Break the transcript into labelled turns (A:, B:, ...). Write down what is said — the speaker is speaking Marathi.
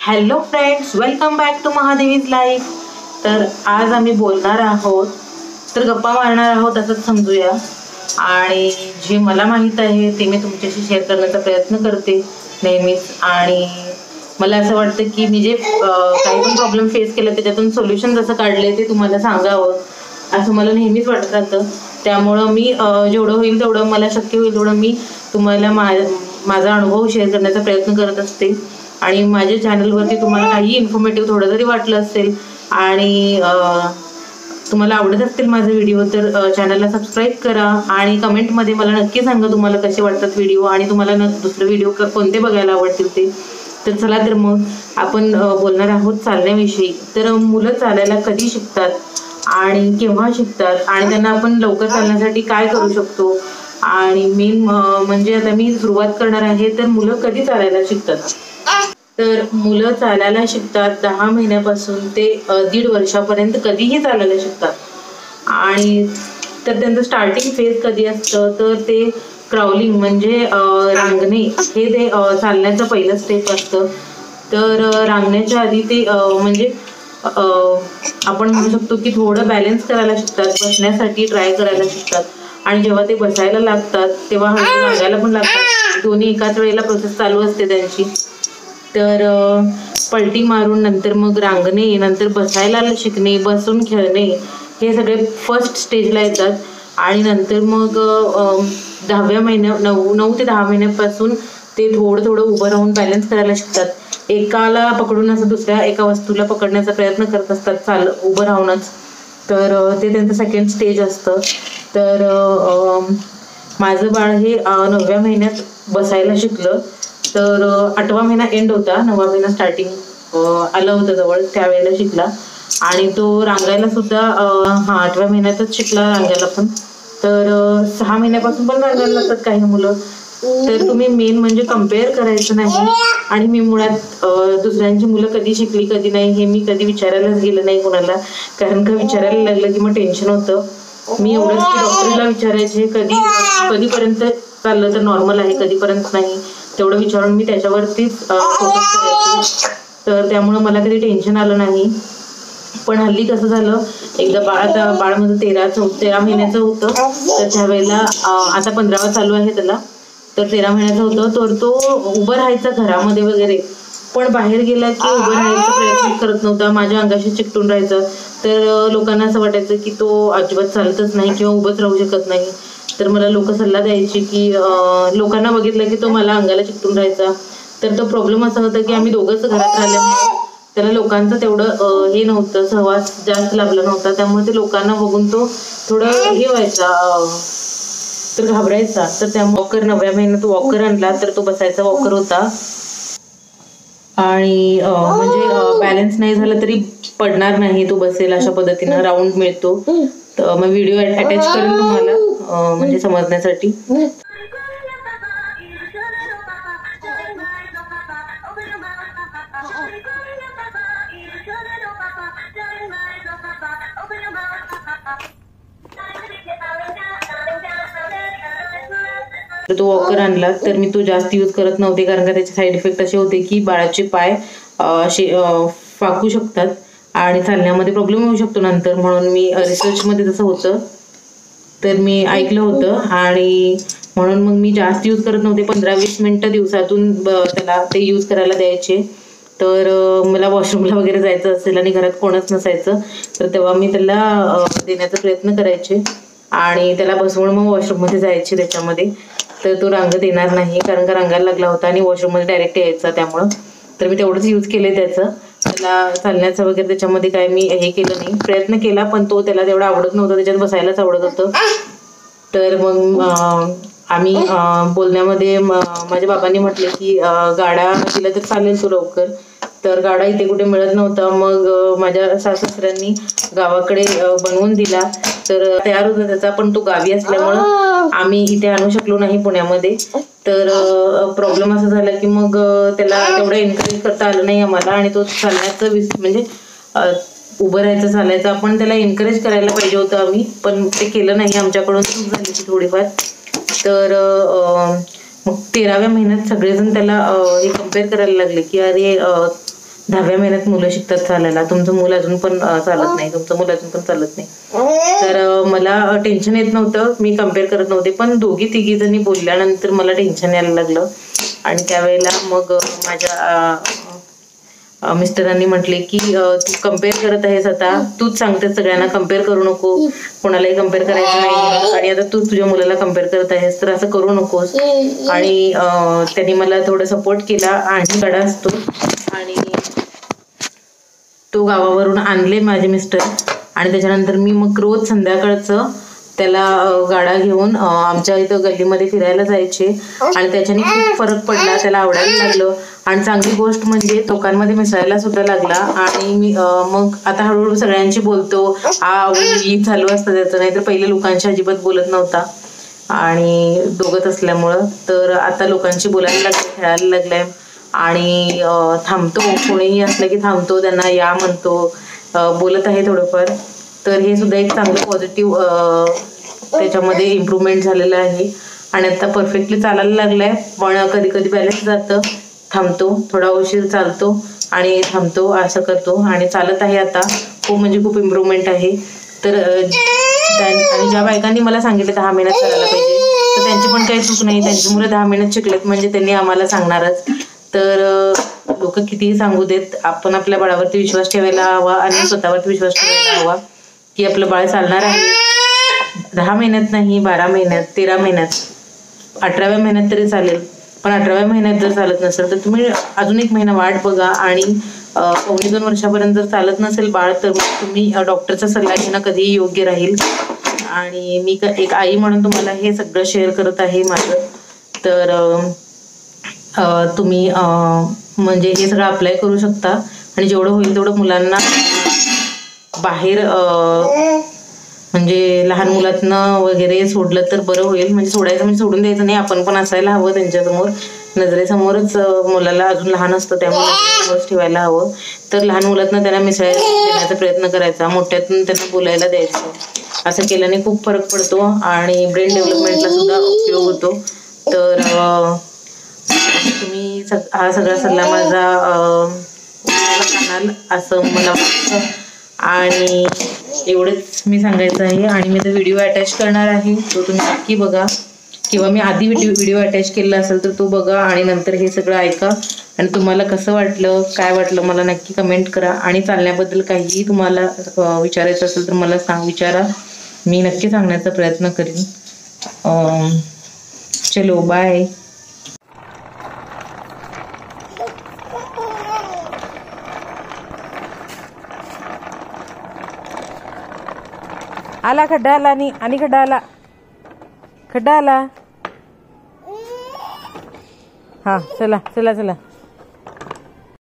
A: Hello friends, welcome back to Mahadevi's life. तर आज आम्ही बोलणार आहोत, तर गप्पा मारणार आहोत असंच समजूया. आणि जे मला माहीत आहे ते मी तुमच्याशी शेअर करण्याचा प्रयत्न करते नेहमीच. आणि मला असं वाटतं की मी जे काही पण प्रॉब्लेम फेस केले त्याच्यातून सोल्युशन जसं काढले ते तुम्हाला सांगावं असं मला नेहमीच वाटत राहतं. त्यामुळं मी जेवढं होईल तेवढं, मला शक्य होईल तेवढं मी तुम्हाला माझा अनुभव शेअर करण्याचा प्रयत्न करत असते. आणि माझ्या चॅनलवरती तुम्हाला काही इन्फॉर्मेटिव्ह थोडं जरी वाटलं असेल आणि तुम्हाला आवडत असतील माझे व्हिडिओ, तर चॅनलला सबस्क्राईब करा. आणि कमेंटमध्ये मला नक्की सांगा तुम्हाला कसे वाटतात व्हिडिओ आणि तुम्हाला दुसरे व्हिडिओ कोणते बघायला आवडतील ते. तर चला, तर मग आपण बोलणार आहोत चालण्याविषयी. तर मुलं चालायला कधी शिकतात आणि केव्हा शिकतात आणि त्यांना आपण लवकर चालण्यासाठी काय करू शकतो. आणि मेन म्हणजे आता मी सुरुवात करणार आहे, तर मुलं कधी चालायला शिकतात. तर मुलं चालायला शिकतात 10 महिन्यापासून ते 1.5 वर्षापर्यंत कधीही चालायला शिकतात. आणि तर त्यांचं स्टार्टिंग फेज कधी असतं, तर ते क्राउलिंग म्हणजे रांगणे, हे ते चालण्याचं पहिलं स्टेप असतं. तर रांगण्याच्या आधी ते म्हणजे आपण म्हणू शकतो की थोडं बॅलन्स करायला शिकतात, बसण्यासाठी ट्राय करायला शिकतात. आणि जेव्हा ते बसायला लागतात तेव्हा हळूहळू रांगायला पण लागतात. दोन्ही एकाच वेळेला प्रोसेस चालू असते त्यांची. तर पलटी मारून नंतर मग रांगणे, नंतर बसायला शिकणे, बसून खेळणे, हे सगळे फर्स्ट स्टेजला येतात. आणि नंतर मग 9 ते 10 महिन्यापासून ते थोडं थोडं उभं राहून बॅलन्स करायला शिकतात. एकाला पकडून असं दुसऱ्या एका वस्तूला पकडण्याचा प्रयत्न करत असतात उभं राहूनच. तर ते त्यांचं सेकंड स्टेज असतं. तर माझं बाळ हे 9व्या महिन्यात बसायला शिकलं. तर 8वा महिना एंड होता, 9वा महिना स्टार्टिंग आलं होतं जवळ, त्यावेळेला शिकला. आणि तो रांगायला सुद्धा 8व्या महिन्यातच शिकला रांगायला पण. तर 6 महिन्यापासून पण रांगायला लागतात काही मुलं. तर तुम्ही मेन म्हणजे कम्पेअर करायचं नाही. आणि मी मुळात दुसऱ्यांची मुलं कधी शिकली कधी नाही हे मी कधी विचारायलाच गेलं नाही कोणाला, कारण का विचारायला लागलं की मग टेन्शन होतं. मी एवढंच की डॉक्टरला विचारायचे कधीपर्यंत चाललं तर नॉर्मल आहे, कधीपर्यंत नाही, तेवढं विचारून मी त्याच्यावरतीच फोकस करायचे. तर त्यामुळं मला कधी टेन्शन आलं नाही. पण हल्ली कसं झालं, एकदा बाळ माझं 13 महिन्याचं होतं. तर त्यावेळेला आता 15वा चालू आहे त्याला. तर 13 महिन्याचा होतं. तर तो उभं राहायचा घरामध्ये वगैरे, पण बाहेर गेला की उभं राहायचा प्रयत्न करत नव्हता, माझ्या अंगाशी चिकटून राहायचा. तर लोकांना असं वाटायचं की तो अजिबात चालतच नाही किंवा उभंच राहू शकत नाही. तर मला लोक सल्ला द्यायचे की लोकांना बघितलं की तो मला अंगाला चिकटून राहायचा. तर तो प्रॉब्लेम असा होता की आम्ही दोघंच घरात राहिल्यामुळे त्याला लोकांचं तेवढं हे नव्हतं, सहवास जास्त लाभला नव्हता. त्यामुळे ते लोकांना बघून तो थोडं हे व्हायचा, तर घाबरायचा. तर त्या वॉकर 9व्या महिन्यात वॉकर आणला, तर तो बसायचा वॉकर होता. आणि म्हणजे बॅलन्स नाही झाला तरी पडणार नाही, तो बसेल अशा पद्धतीनं राऊंड मिळतो. तर मग व्हिडिओ अटॅच करेन तुम्हाला म्हणजे समजण्यासाठी. तर तो वॉकर आणला, तर मी तो जास्त यूज करत नव्हते, कारण का त्याचे साईड इफेक्ट असे होते की बाळाचे पाय असे फाकू शकतात आणि चालण्यामध्ये प्रॉब्लेम होऊ शकतो नंतर. म्हणून मी रिसर्चमध्ये तसं होतं तर मी ऐकलं होतं आणि म्हणून मग मी जास्त यूज करत नव्हते. 15-20 मिनिटं दिवसातून त्याला ते यूज करायला द्यायचे. तर मला वॉशरूमला वगैरे जायचं असेल आणि घरात कोणच नसायचं तर तेव्हा मी त्याला देण्याचा प्रयत्न करायचे आणि त्याला बसवून मग वॉशरूममध्ये जायचे त्याच्यामध्ये. तर तो रांगत येणार नाही, कारण का रांगायला लागला होता आणि वॉशरूममध्ये डायरेक्ट यायचा. त्यामुळं तर मी तेवढंच यूज केलं त्याचं. त्याला चालण्याचं वगैरे त्याच्यामध्ये काय मी हे केलं नाही, प्रयत्न केला, पण तो त्याला तेवढं आवडत नव्हतं, त्याच्यात बसायलाच आवडत होतं. तर मग आम्ही बोलण्यामध्ये माझ्या बाबांनी म्हटले की गाडा दिला तर चालेल तो लवकर. तर गाडा इथे कुठे मिळत नव्हता. मग माझ्या सासऱ्यांनी गावाकडे बनवून दिला, तर तयार होता त्याचा, पण तो गावी असल्यामुळं आम्ही इथे आणू शकलो नाही पुण्यामध्ये. तर प्रॉब्लेम असा झाला की मग त्याला तेवढं एनकरेज करता आलं नाही आम्हाला. आणि तो चालण्याचं म्हणजे उभं राहायचं चालायचं आपण त्याला एनकरेज करायला पाहिजे होतं आम्ही, पण ते केलं नाही, आमच्याकडून चूक झाली ती थोडीफार. तर मग 13व्या महिन्यात सगळेजण त्याला हे कम्पेअर करायला लागले की अरे 10व्या महिन्यात मुलं शिकतात चालायला. तुमचं मूल अजून पण चालत नाही, तुमचं मूल अजून पण चालत नाही. तर मला टेन्शन येत नव्हतं, मी कम्पेअर करत नव्हते. पण दोघी तिघी जणी बोलल्यानंतर मला टेन्शन यायला लागलं. आणि त्यावेळेला मग माझ्या मिस्टरांनी म्हटले की तू कम्पेअर करत आहेस, आता तूच सांगतेस सगळ्यांना कम्पेअर करू नको, कोणालाही कम्पेअर करायचं नाही. आणि आता तू तुझ्या मुलाला कम्पेअर करत आहेस तर असं करू नकोस. आणि त्यांनी मला थोडं सपोर्ट केला. आणि गाडा असतो आणि तो गावावरून आणले माझे मिस्टर. आणि त्याच्यानंतर मी मग रोज संध्याकाळचं त्याला गाडा घेऊन आमच्या इथं गल्लीमध्ये फिरायला जायचे. आणि त्याच्याने खूप फरक पडला, त्याला आवडायला लागलं. आणि चांगली गोष्ट म्हणजे लोकांमध्ये मिसळायला सुद्धा लागला. आणि मी मग आता हळूहळू सगळ्यांशी बोलतो. चालू असतं त्याचं, नाहीतर पहिले लोकांशी अजिबात बोलत नव्हता. आणि दोघत असल्यामुळं तर आता लोकांशी बोलायला लागले, खेळायला लागलाय. आणि थांबतो, कोणीही असलं की थांबतो, त्यांना या म्हणतो, बोलत आहे थोडंफार. तर हे सुद्धा एक चांगलं पॉझिटिव्ह त्याच्यामध्ये इम्प्रूव्हमेंट झालेलं आहे. आणि आता परफेक्टली चालायला लागलाय. पण कधी कधी बॅलन्स जातं, थांबतो, थोडा उशीर चालतो आणि थांबतो, असं करतो. आणि चालत आहे आता, खूप म्हणजे खूप इम्प्रूव्हमेंट आहे. तर आणि ज्या बायकांनी मला सांगितलं 10 महिन्यात करायला पाहिजे, तर त्यांची पण काही चूक नाही. त्यांची मुलं 10 महिन्यात शिकलेत म्हणजे त्यांनी आम्हाला सांगणारच. तर लोक कितीही सांगू देत, आपण आपल्या बाळावरती विश्वास ठेवायला हवा आणि स्वतःवरती विश्वास ठेवायला हवा की आपलं बाळ चालणार आहे. 10 महिन्यात नाही, 12 महिन्यात, 13 महिन्यात, 18व्या महिन्यात तरी चालेल. पण 18व्या महिन्यात जर चालत नसेल तर तुम्ही अजून 1 महिना वाट बघा. आणि 1.5-2 वर्षापर्यंत जर चालत नसेल बाळ, तर मग तुम्ही डॉक्टरचा सल्ला घेणं कधीही योग्य राहील. आणि मी एक आई म्हणून तुम्हाला हे सगळं शेअर करत आहे माझं. तर तुम्ही म्हणजे हे सगळं अप्लाय करू शकता. आणि जेवढं होईल तेवढं मुलांना बाहेर म्हणजे लहान मुलातनं वगैरे सोडलं तर बरं होईल. म्हणजे सोडायचं म्हणजे सोडून द्यायचं नाही, आपण पण असायला हवं त्यांच्यासमोर, नजरेसमोरच. मुलाला अजून लहान असतं त्यामुळे नजरेसमोरच ठेवायला हवं. तर लहान मुलातनं त्यांना मिसळायला देण्याचा प्रयत्न करायचा, मोठ्यातून त्यांना बोलायला द्यायचं. असं केल्याने खूप फरक पडतो आणि ब्रेन डेव्हलपमेंटला सुद्धा उपयोग होतो. तर तुम्ही हा सगळा सल्ला माझा असं मला वाटतं. आणि एवढंच मी सांगायचं आहे. आणि मी तो व्हिडिओ अटॅच करणार आहे, तो तुम्ही नक्की बघा. किंवा मी आधी व्हिडिओ अटॅच केला असेल तर तो बघा आणि नंतर हे सगळं ऐका. आणि तुम्हाला कसं वाटलं, काय वाटलं मला नक्की कमेंट करा. आणि चालण्याबद्दल काहीही तुम्हाला विचारायचं असेल तर मला विचारा, मी नक्की सांगण्याचा प्रयत्न करीन. चलो बाय. आला खड्डा आला आणि खड्डा आला. हा चला चला चला.